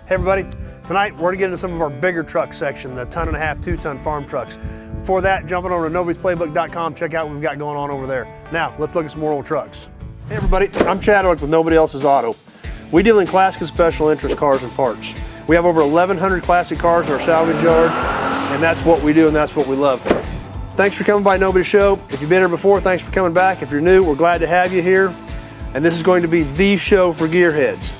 Hey everybody, tonight we're gonna get into some of our bigger truck section, the 1.5 ton, 2 ton farm trucks. Before that, jumping over to nobodysplaybook.com, check out what we've got going on over there. Now, let's look at some more old trucks. Hey everybody, I'm Chadwick with Nobody Else's Auto. We deal in classic and special interest cars and parts. We have over 1,100 classic cars in our salvage yard, and that's what we do and that's what we love. Thanks for coming by Nobody's Show. If you've been here before, thanks for coming back. If you're new, we're glad to have you here. And this is going to be the show for gearheads.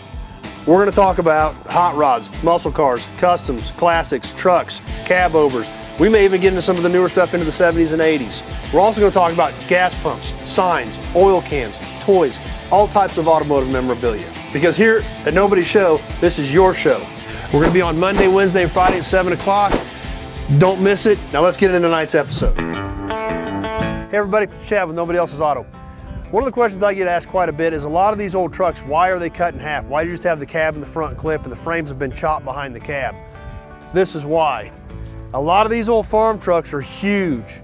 We're going to talk about hot rods, muscle cars, customs, classics, trucks, cab overs. We may even get into some of the newer stuff into the 70s and 80s. We're also going to talk about gas pumps, signs, oil cans, toys, all types of automotive memorabilia. Because here at Nobody's Show, this is your show. We're going to be on Monday, Wednesday, and Friday at 7 o'clock. Don't miss it. Now let's get into tonight's episode. Hey everybody, Chad with Nobody Else's Auto. One of the questions I get asked quite a bit is a lot of these old trucks, why are they cut in half? Why do you just have the cab in the front clip and the frames have been chopped behind the cab? This is why. A lot of these old farm trucks are huge.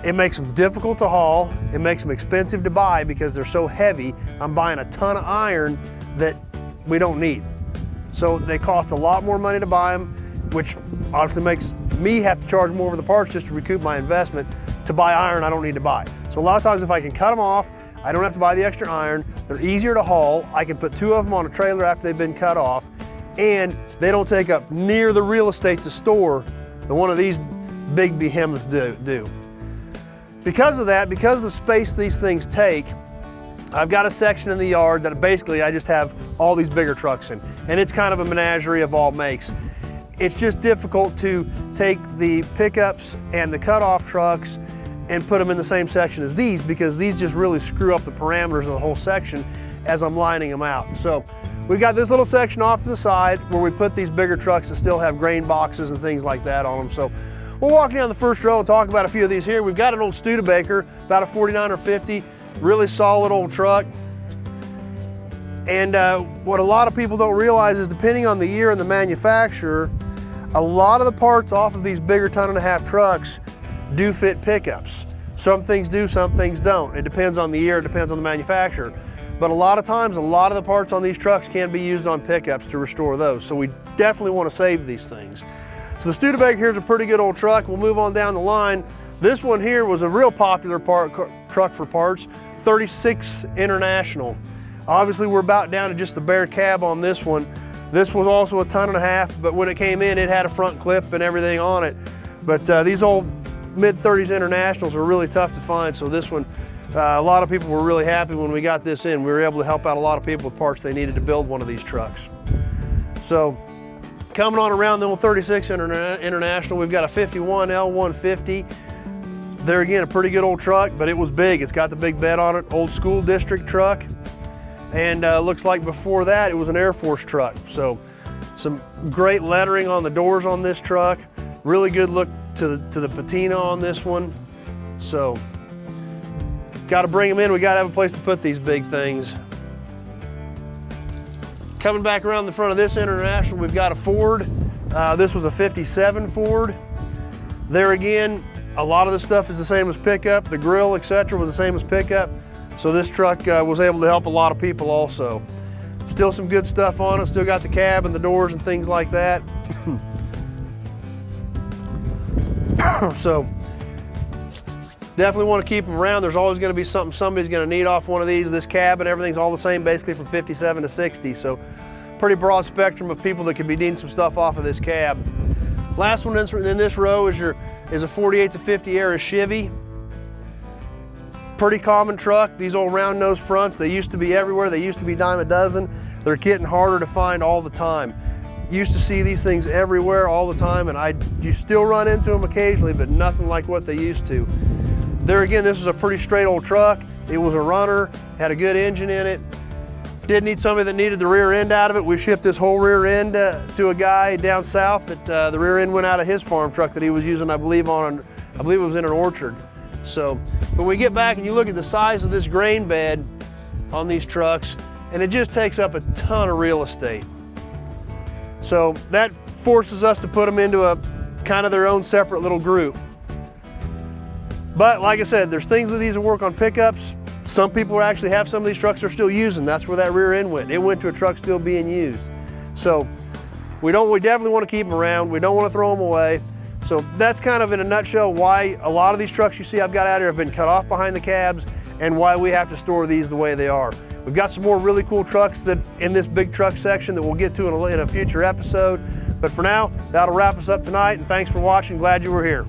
It makes them difficult to haul. It makes them expensive to buy because they're so heavy. I'm buying a ton of iron that we don't need. So they cost a lot more money to buy them, which obviously makes me have to charge more for the parts just to recoup my investment. To buy iron I don't need to buy. So a lot of times if I can cut them off, I don't have to buy the extra iron. They're easier to haul. I can put 2 of them on a trailer after they've been cut off, and they don't take up near the real estate to store that one of these big behemoths do. Because of that, because of the space these things take, I've got a section in the yard that basically I just have all these bigger trucks in, and it's kind of a menagerie of all makes. It's just difficult to take the pickups and the cutoff trucks and put them in the same section as these, because these just really screw up the parameters of the whole section as I'm lining them out. So we've got this little section off to the side where we put these bigger trucks that still have grain boxes and things like that on them. So we'll walk down the first row and talk about a few of these here. We've got an old Studebaker, about a 49 or 50, really solid old truck. And what a lot of people don't realize is depending on the year and the manufacturer, a lot of the parts off of these bigger 1.5 ton trucks do fit pickups. Some things do, some things don't. It depends on the year, it depends on the manufacturer. But a lot of times, a lot of the parts on these trucks can be used on pickups to restore those. So we definitely want to save these things. So the Studebaker here is a pretty good old truck. We'll move on down the line. This one here was a real popular truck for parts, 36 International. Obviously we're about down to just the bare cab on this one. This was also a 1.5 ton, but when it came in, it had a front clip and everything on it. But these old mid-30s Internationals are really tough to find, so this one, a lot of people were really happy when we got this in. We were able to help out a lot of people with parts they needed to build one of these trucks. So, coming on around the old 36 International, we've got a 51 L150. There again, a pretty good old truck, but it was big. It's got the big bed on it, old school district truck. And looks like before that, it was an Air Force truck. So, some great lettering on the doors on this truck. Really good look to the patina on this one. So, got to bring them in. We got to have a place to put these big things. Coming back around the front of this International, we've got a Ford. This was a 57 Ford. There again, a lot of the stuff is the same as pickup. The grill, etc., was the same as pickup. So this truck was able to help a lot of people also. Still some good stuff on it. Still got the cab and the doors and things like that. So definitely want to keep them around. There's always going to be something somebody's going to need off one of these. This cab and everything's all the same basically from 57 to 60. So pretty broad spectrum of people that could be needing some stuff off of this cab. Last one in this row is a 48 to 50 era Chevy. Pretty common truck. These old round nose fronts, they used to be everywhere. They used to be dime a dozen. They're getting harder to find all the time. Used to see these things everywhere all the time, and you still run into them occasionally, but nothing like what they used to. There again, this was a pretty straight old truck. It was a runner, had a good engine in it. Did need somebody that needed the rear end out of it. We shipped this whole rear end to a guy down south that the rear end went out of his farm truck that he was using, I believe it was in an orchard. So, but when we get back and you look at the size of this grain bed on these trucks, and it just takes up a ton of real estate. So that forces us to put them into a kind of their own separate little group. But like I said, there's things that these will work on pickups. Some people actually have some of these trucks they're still using. That's where that rear end went. It went to a truck still being used. So we definitely want to keep them around. We don't want to throw them away. So that's kind of in a nutshell why a lot of these trucks you see I've got out here have been cut off behind the cabs and why we have to store these the way they are. We've got some more really cool trucks that in this big truck section that we'll get to in a future episode. But for now, that'll wrap us up tonight, and thanks for watching. Glad you were here.